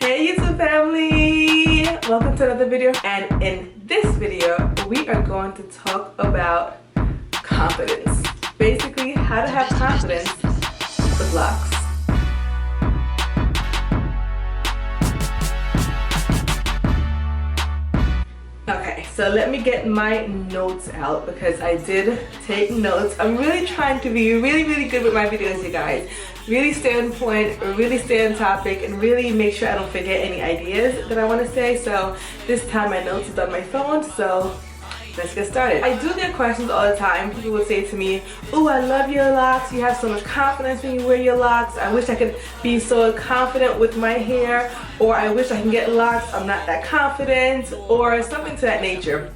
Hey YouTube family! Welcome to another video, and in this video we are going to talk about confidence. Basically, how to have confidence with locks. Okay, so let me get my notes out because I did take notes. I'm really trying to be really good with my videos, you guys. Really stay on point, really stay on topic, and really make sure I don't forget any ideas that I want to say. So this time my notes is on my phone, so let's get started. I do get questions all the time. People would say to me, "Ooh, I love your locks. You have so much confidence when you wear your locks. I wish I could be so confident with my hair," or "I wish I can get locks. I'm not that confident," or something to that nature.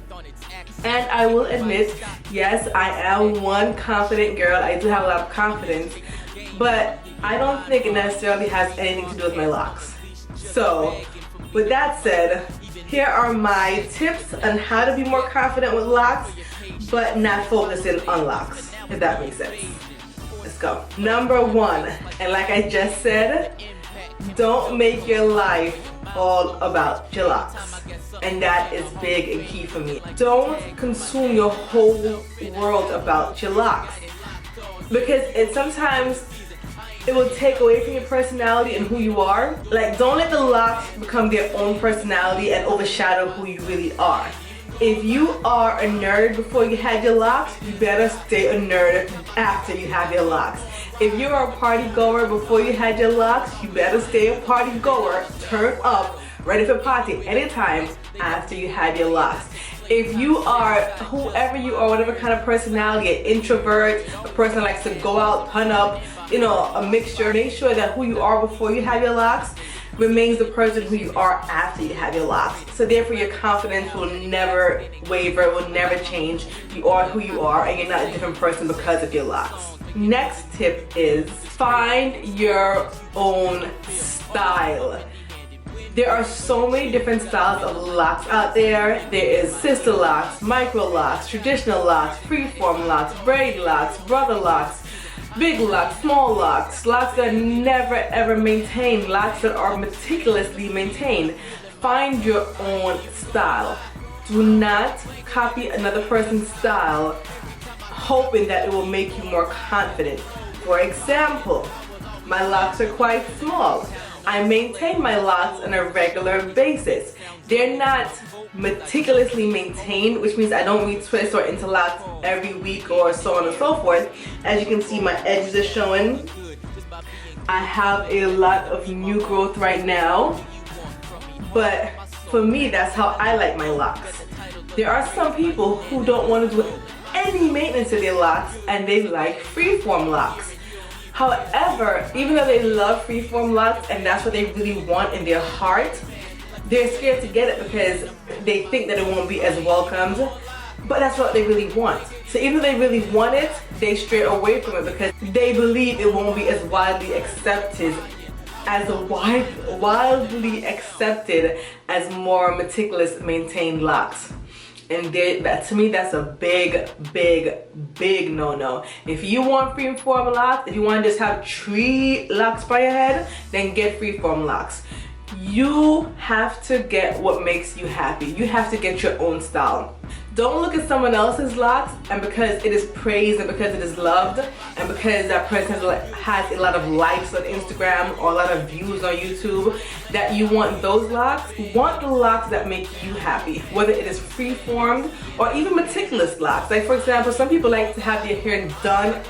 And I will admit, yes, I am one confident girl. I do have a lot of confidence, but I don't think it necessarily has anything to do with my locks. So, with that said, here are my tips on how to be more confident with locks, but not focusing on locks, if that makes sense. Let's go. Number one, and like I just said, don't make your life all about your locks. And that is big and key for me. Don't consume your whole world about your locks, because sometimes it will take away from your personality and who you are. Like, don't let the locks become their own personality and overshadow who you really are. If you are a nerd before you had your locks, you better stay a nerd after you have your locks. If you're a party goer before you had your locks, you better stay a party goer, turn up, ready for party anytime after you had your locks. If you are whoever you are, whatever kind of personality, an introvert, a person that likes to go out, hunt up, you know, a mixture, make sure that who you are before you have your locks remains the person who you are after you have your locks. So therefore your confidence will never waver, will never change. You are who you are, and you're not a different person because of your locks. Next tip is find your own style. There are so many different styles of locks out there. There is sister locks, micro locks, traditional locks, freeform locks, braid locks, brother locks, big locks, small locks, locks that are never ever maintained, locks that are meticulously maintained. Find your own style. Do not copy another person's style hoping that it will make you more confident. For example, my locks are quite small. I maintain my locks on a regular basis. They're not meticulously maintained, which means I don't retwist or interlock every week or so on and so forth. As you can see, my edges are showing. I have a lot of new growth right now, but for me, that's how I like my locks. There are some people who don't want to do any maintenance to their locks, and they like freeform locks. However, even though they love freeform locks and that's what they really want in their heart, they're scared to get it because they think that it won't be as welcomed, but that's what they really want. So even though they really want it, they stray away from it because they believe it won't be as widely accepted as more meticulous maintained locks. And to me, that's a big no-no. If you want freeform locks, if you want to just have tree locks by your head, then get freeform locks. You have to get what makes you happy. You have to get your own style. Don't look at someone else's locks, and because it is praised and because it is loved and because that person has a lot of likes on Instagram or a lot of views on YouTube, that you want those locks. Want the locks that make you happy, whether it is free-formed or even meticulous locks. Like, for example, some people like to have their hair done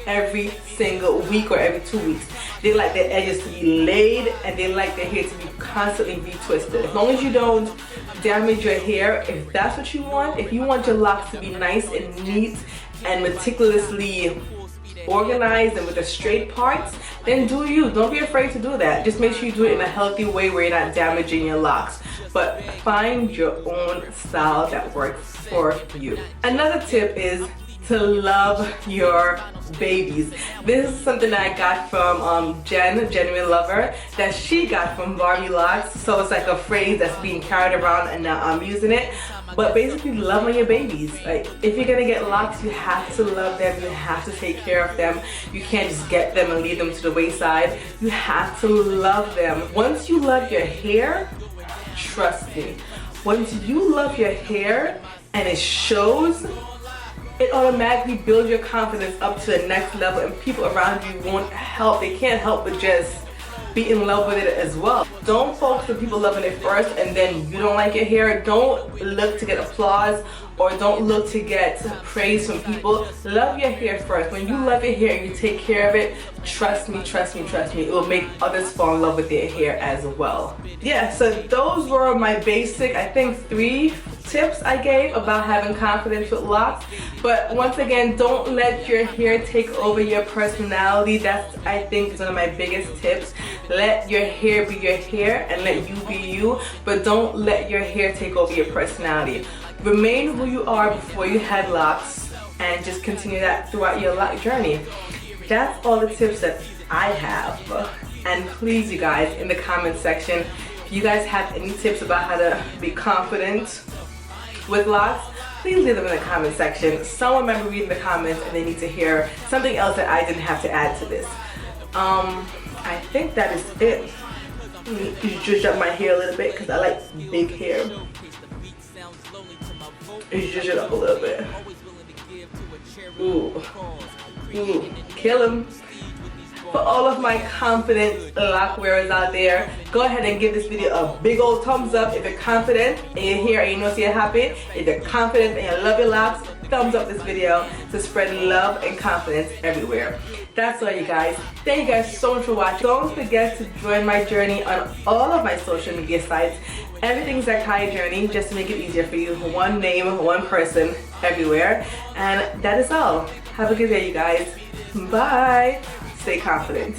every single week or every 2 weeks. They like their edges to be laid, and they like their hair to be constantly retwisted. As long as you don't damage your hair, if that's what you want, if you want your locks to be nice and neat and meticulously organized and with the straight parts, then do you. Don't be afraid to do that. Just make sure you do it in a healthy way where you're not damaging your locks. But find your own style that works for you. Another tip is to love your babies. This is something that I got from Jen, Genuine Lover, that she got from Barbie Locs. So it's like a phrase that's being carried around and now I'm using it. But basically, love on your babies. Like, if you're gonna get locks, you have to love them, you have to take care of them. You can't just get them and leave them to the wayside. You have to love them. Once you love your hair, trust me, once you love your hair and it shows, it automatically builds your confidence up to the next level, and people around you won't help. They can't help but just be in love with it as well. Don't focus on people loving it first and then you don't like your hair. Don't look to get applause or don't look to get praise from people. Love your hair first. When you love your hair and you take care of it, trust me, trust me, trust me, it will make others fall in love with their hair as well. Yeah, so those were my basic, I think 3 tips I gave about having confidence with locks. But once again, don't let your hair take over your personality. That's, I think, is one of my biggest tips. Let your hair be your hair and let you be you, but don't let your hair take over your personality. Remain who you are before you had locks and just continue that throughout your lock journey. That's all the tips that I have. And please, you guys, in the comment section, if you guys have any tips about how to be confident with locks, please leave them in the comment section. Someone might be reading the comments and they need to hear something else that I didn't have to add to this. I think that is it. You just up my hair a little bit because I like big hair. You just it up a little bit. Ooh. Ooh. Kill him. For all of my confident lock wearers out there, go ahead and give this video a big old thumbs up if you're confident and you're here and you know so you're happy. If you're confident and you love your locks, thumbs up this video to spread love and confidence everywhere. That's all, you guys. Thank you guys so much for watching. Don't forget to join my journey on all of my social media sites. Everything's Zakai Journey, just to make it easier for you. One name, one person, everywhere. And that is all. Have a good day, you guys. Bye. Stay confident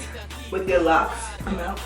with your locks. I'm out.